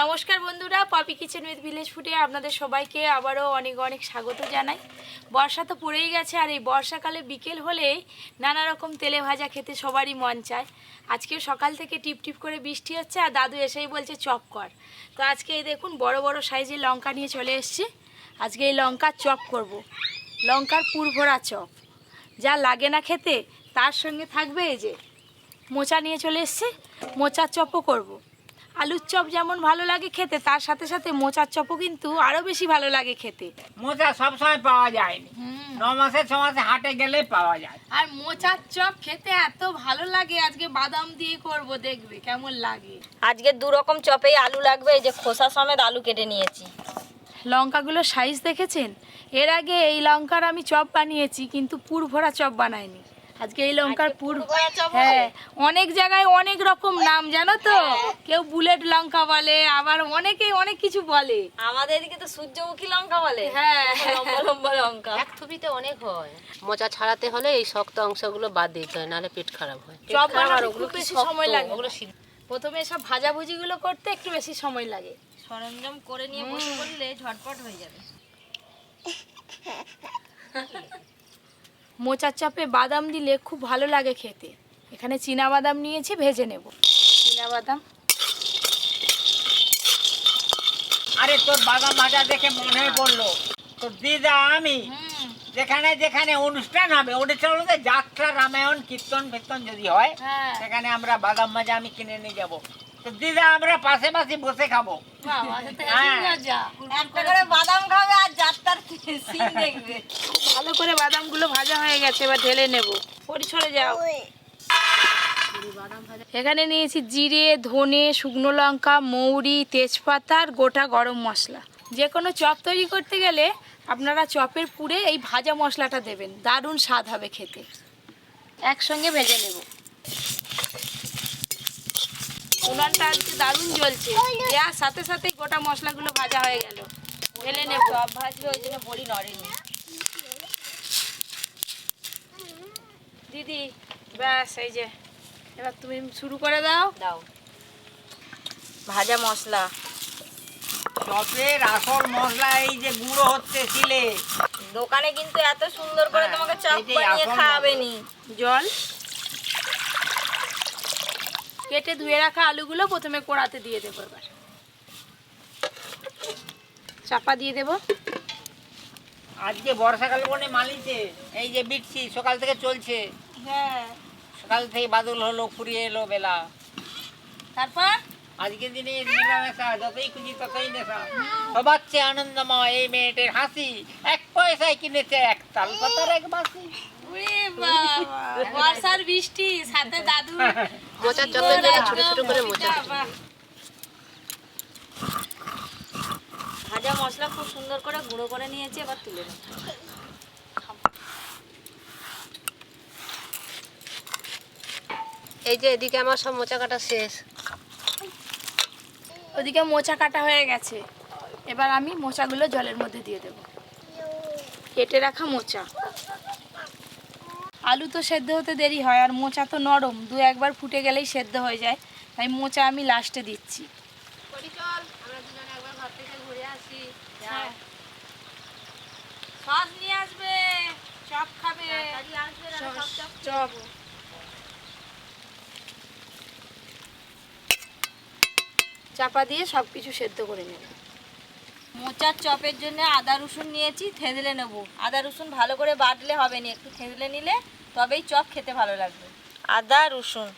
নমস্কার বন্ধুরা, poppy kitchen with village ফুডে আপনাদের সবাইকে আবারও অনেক অনেক স্বাগত জানাই। বর্ষা তো পড়েই গেছে, আর এই বর্ষাকালে বিকেল হলেই নানা রকম তেলে ভাজা খেতে সবারই মন চায়। আজকেও সকাল থেকে টিপ টিপ করে বৃষ্টি হচ্ছে, আর দাদু এসেই বলছে চপ কর। তো আজকে এই দেখুন বড় বড় সাইজের লঙ্কা নিয়ে চলে এসেছি। আজকে এই লঙ্কার চপ করব, লঙ্কার পুর ভরা চপ। যা লাগে না খেতে, তার সঙ্গে থাকবে এই যে মোচা নিয়ে চলে এসেছি, মোচার চপও করব। আলুর চপ যেমন ভালো লাগে খেতে, তার সাথে সাথে মোচার চপও কিন্তু আরো বেশি ভালো লাগে খেতে। মোচা সবসময় পাওয়া যায়নি, 9 মাসে 6 মাসে হাটে গেলে পাওয়া যায়। আর মোচার চপ খেতে এত ভালো লাগে, আজকে বাদাম দিয়ে করব, দেখবে কেমন লাগে। আজকে দু রকম চপেই আলু লাগবে, এই যে খোসা সমেত আলু কেটে নিয়েছি। লঙ্কাগুলো সাইজ দেখেছেন? এর আগে এই লঙ্কার আমি চপ বানিয়েছি, কিন্তু পুর ভরা চপ বানাইনি। আজকে এই লঙ্কার পুর, হ্যাঁ, অনেক জায়গায় অনেক রকম নাম জানো তো, কেউ বুলেট লঙ্কা বলে, আবার অনেকে অনেক কিছু বলে। আমাদের এদিকে তো সূর্যমুখী লঙ্কা বলে, হ্যাঁ, লম্বা লম্বা লঙ্কা। এক থুপিতে অনেক হয়। মোচা ছাড়াতে হলে এই শক্ত অংশগুলো বাদ দিতে হয়, নাহলে পেট খারাপ হয়। চপ বানাতে খুব বেশি শক্ত, সময় লাগে। ওগুলো প্রথমে সব ভাজাভুজিগুলো করতে একটু বেশি সময় লাগে। সরঞ্জাম করে নিয়ে বসে বললে ঝটপট হয়ে যাবে। মোচার চপে বাদাম দিলে খুব ভালো লাগে খেতে। এখানে চীনা বাদাম নিয়েছি, ভেজে নেব চীনা বাদাম। আরে তোর বাদাম ভাজা দেখে মনে পড়লো, তোর দিদা আমি যেখানে যেখানে অনুষ্ঠান হবে, অনুষ্ঠান বলতে যাত্রা, রামায়ণ, কীর্তন ফীর্তন যদি হয়, হ্যাঁ। সেখানে আমরা বাদাম ভাজা আমি কিনে নিয়ে যাবো। তো দিদা আমরা পাশে পাশে বসে খাবো। একটা করে বাদাম খাবে আর যাত্রার সিন দেখবে। ভালো করে বাদামগুলো ভাজা হয়ে গেছে, এবার ঢেলে নেব। পরিসরে যাও। এখানে নিয়েছি জিরে, ধনে, শুকনো লঙ্কা, মৌরি, তেজপাতা আর গোটা গরম মশলা। যে কোনো চপ তৈরি করতে গেলে আপনারা চপের পুরে এই ভাজা মশলাটা দেবেন, দারুণ স্বাদ হবে খেতে। একসঙ্গে ভেজে নেব। উনানটা আজকে দারুণ জ্বলছে, দেওয়ার সাথে সাথে গোটা মশলাগুলো ভাজা হয়ে গেল। ঢেলে নেব। চপ ভাজবে ওই জন্য বড়ি নড়েনি। দিদি ব্যাস, এই যে এবার তুমি শুরু করে দাও। দাও ভাজা মশলা। চপের আসল মশলা এই যে গুঁড়ো হচ্ছে শিলে। দোকানে কিন্তু এত সুন্দর করে তোমাকে চপ এটাই বানিয়ে আসল খাওয়াবে নি। জল, কেটে ধুয়ে রাখা আলুগুলো প্রথমে কড়াতে দিয়ে দেবো, এবার চাপা দিয়ে দেবো। আজকে বর্ষাকাল বনে মালিছে, এই যে বিটছি সকাল থেকে চলছে। হ্যাঁ, সকাল থেকে বাদল হলো, ফুরিয়ে এলো বেলা। তারপর আজকের দিনে মেলামেশা, যতই খুঁজি ততই নেশা। সবার চেয়ে আনন্দময় এই মেয়েটির হাসি, 1 পয়সায় কিনেছে এক তাল পাতার এক বাসি। ওরে বাবা, বর্ষার বৃষ্টি সাথে দাদু মোচার চপের জন্য ছোট ছোট করে মোচা। বাহ, ভাজা মশলা খুব সুন্দর করে গুঁড়ো করে নিয়েছি, এবার তুলে নেব। এই যে এদিকে আমার সব মোচা কাটা শেষ। ওদিকে মোচা কাটা হয়ে গেছে, এবার আমি মোচাগুলো জলের মধ্যে দিয়ে দেব। কেটে রাখা মোচা। আলু তো সেদ্ধ হতে দেরি হয়, আর মোচা তো নরম, 2-1 ফুটে গেলেই সেদ্ধ হয়ে যায়, তাই মোচা আমি লাস্টে দিচ্ছি। হ্যাঁ, সস নিয়ে আসবে, চপ খাবে, চপ। চাপা দিয়ে সব কিছু সেদ্ধ করে নেব। মোচার চপের জন্য আদা রসুন নিয়েছি, থেঁতলে নেব। আদা রসুন ভালো করে বাটলে হবে না, একটু থেঁতলে নিলে তবেই চপ খেতে ভালো লাগবে। আদা রসুন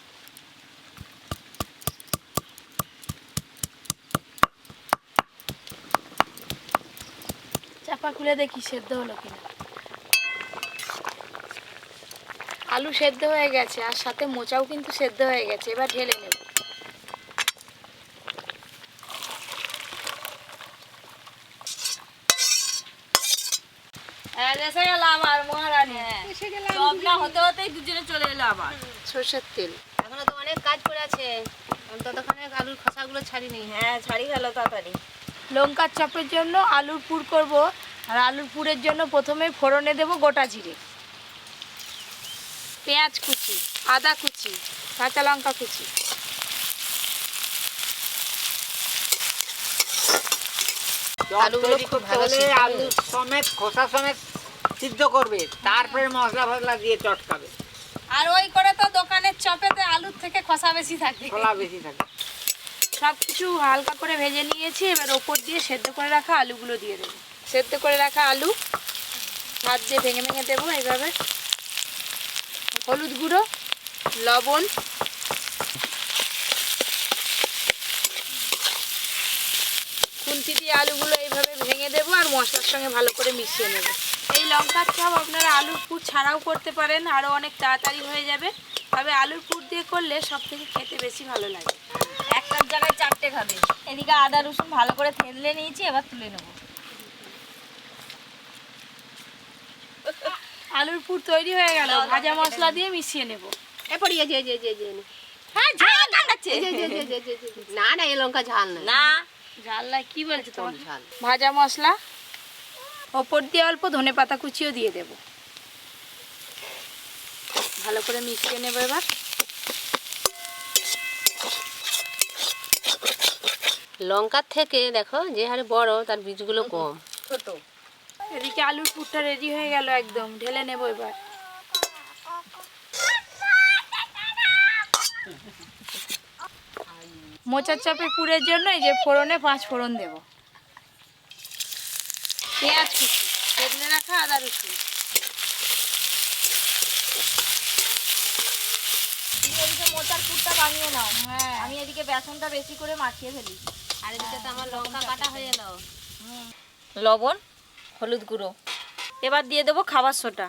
চাপা খুলে দেখি সেদ্ধ হলো কিনা। আলু সেদ্ধ হয়ে গেছে, আর সাথে মোচাও কিন্তু সেদ্ধ হয়ে গেছে, এবার ঢেলে নেব। এসে গেল আমার মহারানী। চপ না হতে হতেই দুজনে চলে এলো আবার। সর্ষের তেল। এখনো তো অনেক কাজ করে আছে, ততক্ষণে আলুর খোসাগুলো ছাড়িনি। হ্যাঁ, ছাড়ি গেল তাড়াতাড়ি। লঙ্কার চপের জন্য আলুর পুর করব, আর আলুর পুরের জন্য প্রথমে ফোড়নে দেব গোটা জিরে, পেঁয়াজ কুচি, আদা কুচি, কাঁচা লঙ্কা কুচি। চপ আলুগুলো তৈরি খুব করতে ভালো হলে সিদ্ধ হবে। আলু সমেত খোসা সমেত সিদ্ধ করবে, তারপরে মশলা ফসলা দিয়ে চটকাবে, আর ওই করে তো দোকানের চপেতে আলুর থেকে খসা বেশি থাকে। খোলা বেশি থাকে। সব কিছু হালকা করে ভেজে নিয়েছি, এবার ওপর দিয়ে সেদ্ধ করে রাখা আলুগুলো দিয়ে দেবো। সেদ্ধ করে রাখা আলু হাত দিয়ে ভেঙে ভেঙে দেবো এইভাবে। হলুদ গুঁড়ো, লবণ, খুন্তি দিয়ে আলুগুলো এইভাবে ভেঙে দেবো আর মশলার সঙ্গে ভালো করে মিশিয়ে নেব। এই লঙ্কার চপ আপনারা আলুর পুর ছাড়াও করতে পারেন, আরও অনেক তাড়াতাড়ি হয়ে যাবে। তবে আলুর পুর দিয়ে করলে সব থেকে খেতে বেশি ভালো লাগে। একটার জায়গায় 4টে খাবে। এদিকে আদা রসুন ভালো করে থেতলে নিয়েছি, এবার তুলে নেব। আলুর পুর তৈরি হয়ে গেল, ভাজা মশলা দিয়ে মিশিয়ে নেব। এরপর এই যে হ্যাঁ, ঝাল কামড়াচ্ছে। না না, এই লঙ্কা ঝাল না। না, ঝাল্লা কি বলছো কম তোমার? ঝাল। ভাজা মশলা, ওপর দিয়ে অল্প ধনেপাতা কুচিও দিয়ে দেব। ভালো করে মিশিয়ে নেব এবার। লঙ্কার থেকে দেখো যে হারে বড়, তার বীজগুলো কম। ছোট। এদিকে আলুর পুরটা রেডি হয়ে গেল, একদম ঢেলে নেব এবার। মোচার চাপে পুরের জন্য এই যে ফোড়নে 5 ফোড়ন দেব। পেঁয়াজ কুচি, থেতলে রাখা আদা রসুন। তুমি এদিকে মোচার পুরটা বানিয়ে নাও, হ্যাঁ, আমি এদিকে বেসনটা বেশি করে মাখিয়ে ফেলি। আর এদিকে তো আমার লঙ্কা কাটা হয়ে এলো। লবণ, হলুদ গুঁড়ো, এবার দিয়ে দেবো খাবার সোডা।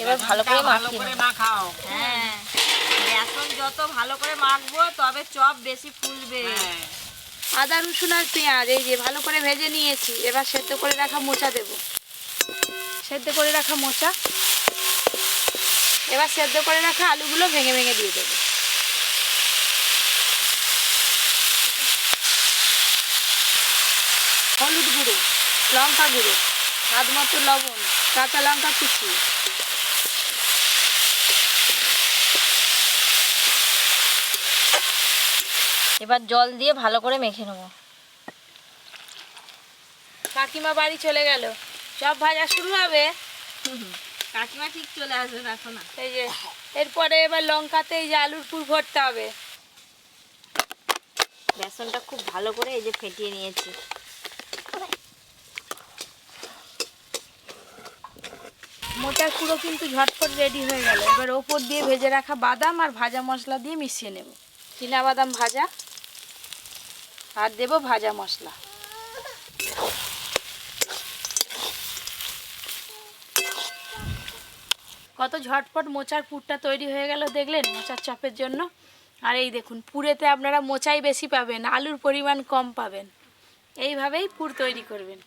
এবার ভালো করে ভালো মাখিয়ে করে নেব। মাখাও। হ্যাঁ, বেসন যত ভালো করে মাখবো তবে চপ বেশি ফুলবে। হ্যাঁ। আদা রসুন আর পেঁয়াজ এই যে ভালো করে ভেজে নিয়েছি, এবার সেদ্ধ করে রাখা মোচা দেব। সেদ্ধ করে রাখা মোচা, এবার সেদ্ধ করে রাখা আলুগুলো ভেঙে ভেঙে দিয়ে দেবো। হলুদ গুঁড়ো, লঙ্কা গুঁড়ো, স্বাদ মতো লবণ, কাঁচা লঙ্কা কুচি। এবার জল দিয়ে ভালো করে মেখে নেবো। কাকিমা বাড়ি চলে গেল, চপ ভাজা শুরু হবে। কাকিমা ঠিক চলে আসবে, রাখো না। এই যে এরপরে এবার লঙ্কাতে এই যে আলুর পুর ভরতে হবে। বেসনটা খুব ভালো করে এই যে ফেটিয়ে নিয়েছি। মোচার পুরো কিন্তু ঝটপট রেডি হয়ে গেল। এবার ওপর দিয়ে ভেজে রাখা বাদাম আর ভাজা মশলা দিয়ে মিশিয়ে নেব। চীনা বাদাম ভাজা আর দেব ভাজা মশলা। কত ঝটপট মোচার পুরটা তৈরি হয়ে গেল দেখলেন, মোচার চপের জন্য। আর এই দেখুন, পুরেতে আপনারা মোচাই বেশি পাবেন, আলুর পরিমাণ কম পাবেন। এইভাবেই পুর তৈরি করবেন।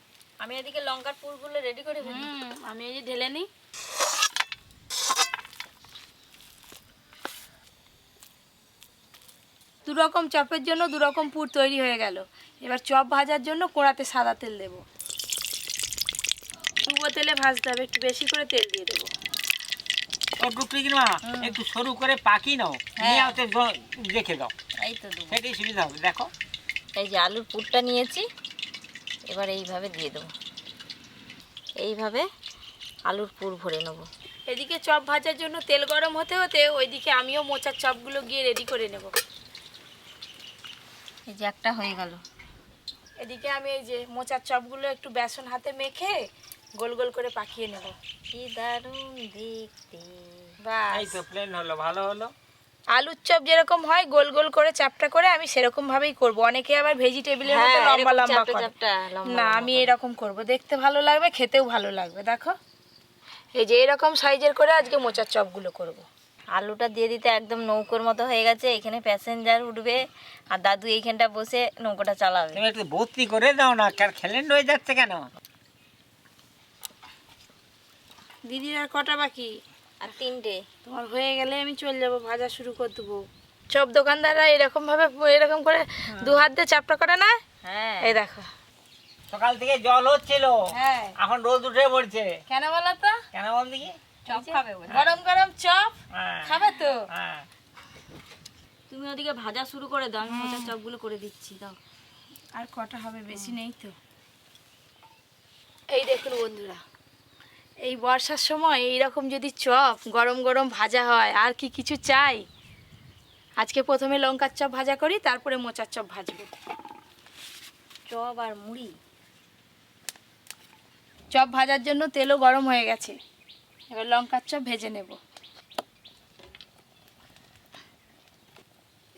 আমি এদিকে লঙ্কার পুরগুলো রেডি করে ফেলি। আমি এই যে ঢেলে নিই। দুরকম চপের জন্য দুরকম পুর তৈরি হয়ে গেল। এবার চপ ভাজার জন্য কড়াতে সাদা তেল দেব। ডুবো তেলে ভাজতে হবে, একটু বেশি করে তেল দিয়ে দেবো। ও টুকরি কিনা একটু সরু করে পাকি নাও, নিয়ে ওতে রেখে দাও, এই তো দেবো। সেটাই সুবিধা হবে। দেখো, এই যে আলুর পুরটা নিয়েছি, এবার এইভাবে দিয়ে দেবো। এইভাবে আলুর পুর ভরে নেব। এদিকে চপ ভাজার জন্য তেল গরম হতে হতে ওইদিকে আমিও মোচার চপগুলো গিয়ে রেডি করে নেব। এই যে একটা হয়ে গেল। এদিকে আমি এই যে মোচার চপগুলো একটু বেসন হাতে মেখে গোল গোল করে পাকিয়ে নেব। কি দারুণ দেখতে। এই তো প্লেন হলো, ভালো হলো। আলুর চপ যেরকম হয় গোল গোল করে চ্যাপটা করে, আমি সেরকম ভাবেই করব। অনেকে আবার ভেজিটেবিলের মতো হ্যাঁ, লম্বা এরকম লম্বা চ্যাপ্টা করে। চ্যাপ্টা লম্বা না, লম্বা আমি করে। এরকম করব, দেখতে ভালো লাগবে, খেতেও ভালো লাগবে। দেখো, এই যে এরকম সাইজের করে আজকে মোচার চপগুলো করব। আলুটা দিয়ে দিতে একদম নৌকোর মতো হয়ে গেছে। এখানে প্যাসেঞ্জার উঠবে আর দাদু এইখানটা বসে নৌকোটা চালাবে। তুমি একটু ভর্তি করে দাও না, খেলেন রয়ে যাচ্ছে কেন? দিদির আর কটা বাকি? আর 3টে। তোমার হয়ে গেলে আমি চলে যাব, ভাজা শুরু করে দেবো। চপ দোকানদাররা এরকম ভাবে এরকম করে দু হাত দিয়ে চাপটা করে না। হ্যাঁ, এই দেখো, সকাল থেকে জল হচ্ছিল, হ্যাঁ। এখন রোদ উঠে পড়ছে। কেন বলো তো? কেন বল দেখি? চপ খাবে বলে। গরম গরম চপ হ্যাঁ, খাবে তো। হ্যাঁ। তুমি ওদিকে ভাজা শুরু করে দাও, আমি মোচার চপগুলো করে দিচ্ছি। দাও। আর কটা হবে, বেশি নেই তো। এই দেখুন বন্ধুরা, এই বর্ষার সময় এইরকম যদি চপ গরম গরম ভাজা হয়, আর কি কিছু চাই। আজকে প্রথমে লঙ্কার চপ ভাজা করি, তারপরে মোচার চপ ভাজবো। চপ আর মুড়ি। চপ ভাজার জন্য তেলও গরম হয়ে গেছে, এবার লঙ্কার চপ ভেজে নেব।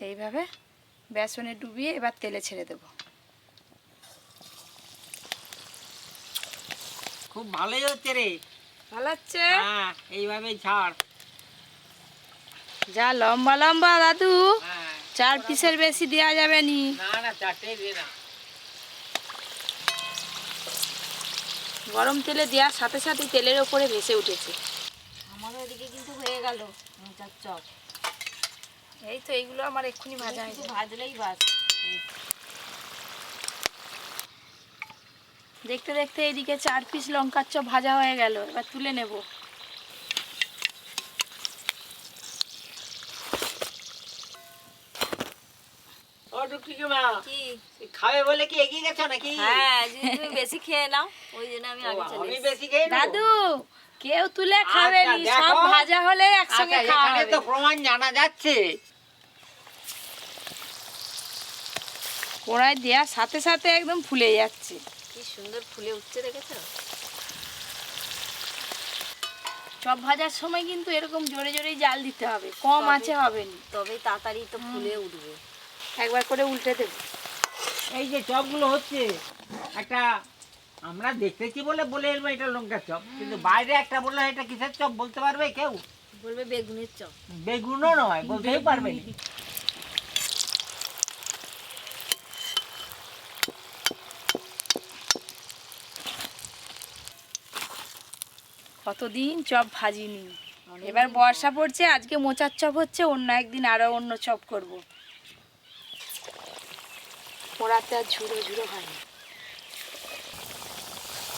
এইভাবে বেসনে ডুবিয়ে এবার তেলে ছেড়ে দেব। খুব ভালোই হচ্ছে রে। ভালো হচ্ছে? হ্যাঁ, এইভাবেই ছাড়। যা লম্বা লম্বা দাদু, হ্যাঁ, 4 পিসের বেশি দেওয়া যাবে নি। না না, 4টেই দে না। গরম তেলে দেওয়ার সাথে সাথে তেলের ওপরে ভেসে উঠেছে। আমারও এদিকে কিন্তু হয়ে গেল মোচার চপ। এই তো এইগুলো আমার এক্ষুনি ভাজা হয়ে একটু যাবে। ভাজলেই বাস। দেখতে দেখতে এইদিকে 4 পিস লঙ্কার চপ ভাজা হয়ে গেল, এবার তুলে নেব। ও টুকটুকি মা, কি? খাবে বলে কি এগিয়ে গেছো নাকি? হ্যাঁ, যদি তুমি বেশি খেয়ে নাও ওই জন্য আমি ও, আগে চলে আমি এসেছি। বেশি খেয়ে নেবো? দাদু, কেউ তুলে খাবে আচ্ছা, নি, দেখো। সব ভাজা হলে একসঙ্গে আচ্ছা, খাওয়া এখানে হবে। তো প্রমাণ জানা যাচ্ছে। কড়াই দেওয়ার সাথে সাথে একদম ফুলে যাচ্ছে। কি সুন্দর ফুলে উঠছে, দেখেছো? চপ ভাজার সময় কিন্তু এরকম জোরে জোরেই জাল দিতে হবে, কম আঁচে হবে না। তবেই তাড়াতাড়ি তো ফুলে উঠবে। একবার করে উল্টে দেব। এই যে চপগুলো হচ্ছে, একটা আমরা দেখতেছি বলে বলে এলবো এটা লঙ্কার চপ, কিন্তু বাইরে একটা বললে এটা কিসের চপ বলতে পারবে কেউ? বলবে বেগুনের চপ। বেগুনও নয়, বলতেই পারবে না। কতদিন চপ ভাজিনি, এবার বর্ষা পড়ছে, আজকে মোচার চপ হচ্ছে, অন্য একদিন আরো অন্য চপ করব। পোড়াতে আর ঝুড়ো ঝুড়ো হয় না,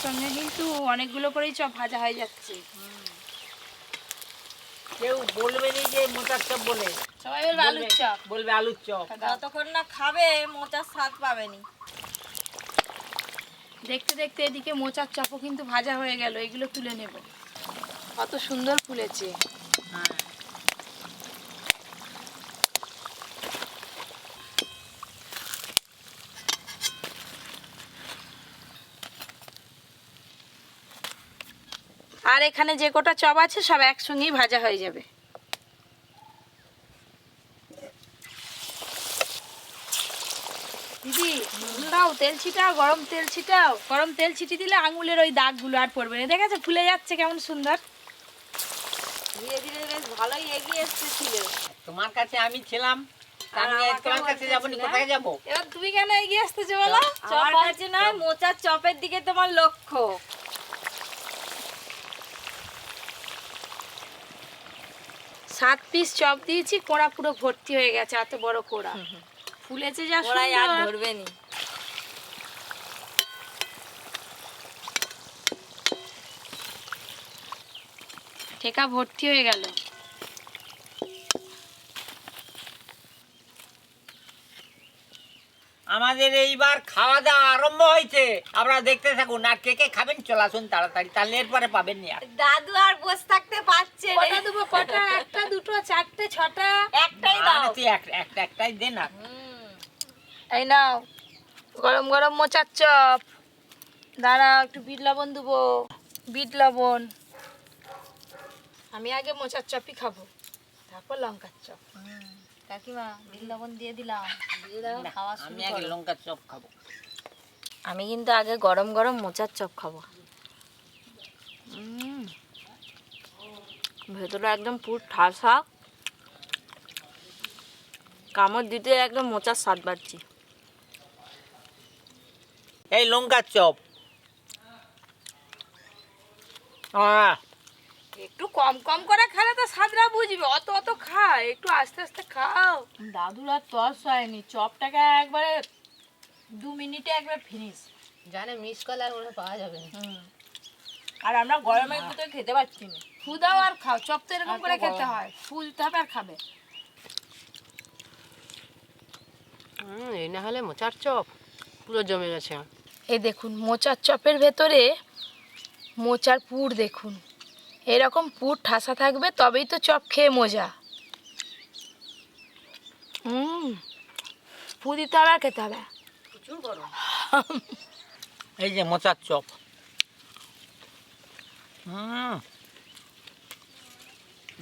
সঙ্গে কিন্তু অনেকগুলো করেই চপ ভাজা হয়ে যাচ্ছে। কেউ বলবে না যে মোচার চপ বলে, সবাই বলবে আলুর চপ। বলবে আলুর চপ। যতক্ষণ না খাবে মোচার স্বাদ পাবেনি। দেখতে দেখতে এদিকে মোচার চপও কিন্তু ভাজা হয়ে গেল, এগুলো তুলে নেব। কত সুন্দর ফুলেছে। হ্যাঁ, আর এখানে যে কটা চপ আছে সব একসঙ্গেই ভাজা হয়ে যাবে। দিদি দাও, তেল ছিটাও, গরম তেল ছিটাও। গরম তেল ছিটি দিলে আঙুলের ওই দাগগুলো আর পড়বে না। দেখেছো ফুলে যাচ্ছে কেমন সুন্দর। ধীরে ধীরে বেশ ভালোই এগিয়ে এসেছিল। তোমার কাছে আমি ছিলাম, আর আমি আমাকে তোমার কাছে যাবো না, বলতেছিলে? কোথায় যাবো? এবার তুমি কেন এগিয়ে আসতেছো বলো? আমার কাছে নয়, মোচার চপের দিকে তোমার লক্ষ্য। 7 পিস চপ দিয়েছি, কোড়া পুরো ভর্তি হয়ে গেছে, এত বড় কোড়া ফুলেছে যা ওরাই আর সুন্দর। ধরবে নি। ঠেকা ভর্তি হয়ে গেল। আমাদের এইবার খাওয়া দাওয়া আরম্ভ হয়েছে, আপনারা দেখতে থাকুন। আর কে কে খাবেন চলে আসুন তাড়াতাড়ি, তাহলে এরপরে পাবেন না আর। দাদু আর বসে থাকতে পারছে না। কটা দেবো? কটা? একটা, দুটো, চারটে, ছটা? একটাই না, দাও। না, তুই একটাই দে না। এই নাও গরম গরম মোচার চপ। দাঁড়াও একটু বিট লবণ দেবো। বিট লবণ। আমি আগে মোচার চপই খাবো, তারপর লঙ্কার চপ। কাকিমা বিট লবণ দিয়ে দিলাম। দিয়ে দাও, না, খাওয়া শুরু আমি আগে করো। লঙ্কার চপ খাবো। আমি কিন্তু আগে গরম গরম মোচার চপ খাবো। ভেতরে একদম পুরো ঠাসা, কামড় দিতে একদম মোচার স্বাদ বাড়ছে। এই লঙ্কার চপ। একটু কম কম করে খেলে তো স্বাদটা বুঝবে, অত অত খায়, একটু আস্তে আস্তে খাও। দাদুর আর তস হয়নি, চপটাকে একবারে 2 মিনিটে একবার ফিনিশ। জানে মিস করলে আর ওরা পাওয়া যাবে না। আর আমরা গরমের ভিতরে খেতে পাচ্ছি না। ফু দাও আর খাও, চপ তো এরকম এত করে খেতে গরম। হয়, ফু দিতে হবে আর খাবে। এই না হলে মোচার চপ। পুরো জমে গেছে। এই দেখুন মোচার চপের ভেতরে মোচার পুর দেখুন, এরকম পুর ঠাসা থাকবে তবেই তো চপ খেয়ে মজা। পুর দিতে হবে আর খেতে হবে। প্রচুর গরম। এই যে মোচার চপ,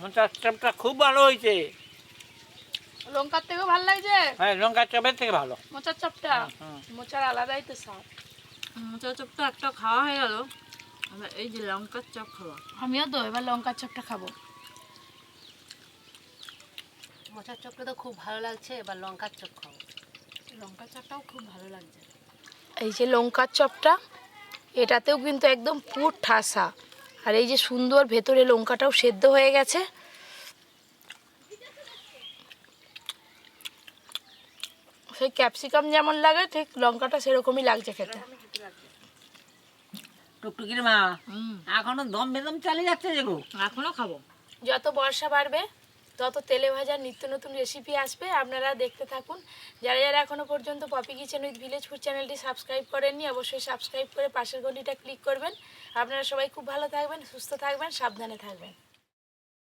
মোচার চপটা খুব ভালো হয়েছে। লঙ্কার থেকেও ভালো লাগছে হ্যাঁ, লঙ্কার চপের থেকে ভালো। মোচার চপটা, হুম। মোচার আলাদাই তো স্বাদ। মোচার চপটা একটা খাওয়া হয়ে গেল, এবার এই যে লঙ্কার চপ খাওয়া। আমিও তো এবার লঙ্কার চপটা খাবো। মোচার চপটা তো খুব ভালো লাগছে, এবার লঙ্কার চপ খাবো। লঙ্কার চপটাও খুব ভালো লাগছে। এই যে লঙ্কার চপটা, এটাতেও কিন্তু একদম পুর ঠাসা, আর এই যে সুন্দর ভেতরে লঙ্কাটাও সেদ্ধ হয়ে গেছে। সেই ক্যাপসিকাম যেমন লাগে ঠিক লঙ্কাটা সেরকমই লাগছে খেতে। টুকটুকির মা, এখনো দম বেদম চালিয়ে যাচ্ছে যে গো। এখনো খাবো। যত বর্ষা বাড়বে তত তেলে ভাজার নিত্য নতুন রেসিপি আসবে, আপনারা দেখতে থাকুন। যারা যারা এখনো পর্যন্ত Poppy kitchen with village food চ্যানেলটি সাবস্ক্রাইব করেননি, অবশ্যই সাবস্ক্রাইব করে পাশের ঘন্টিটা ক্লিক করবেন। আপনারা সবাই খুব ভালো থাকবেন, সুস্থ থাকবেন, সাবধানে থাকবেন।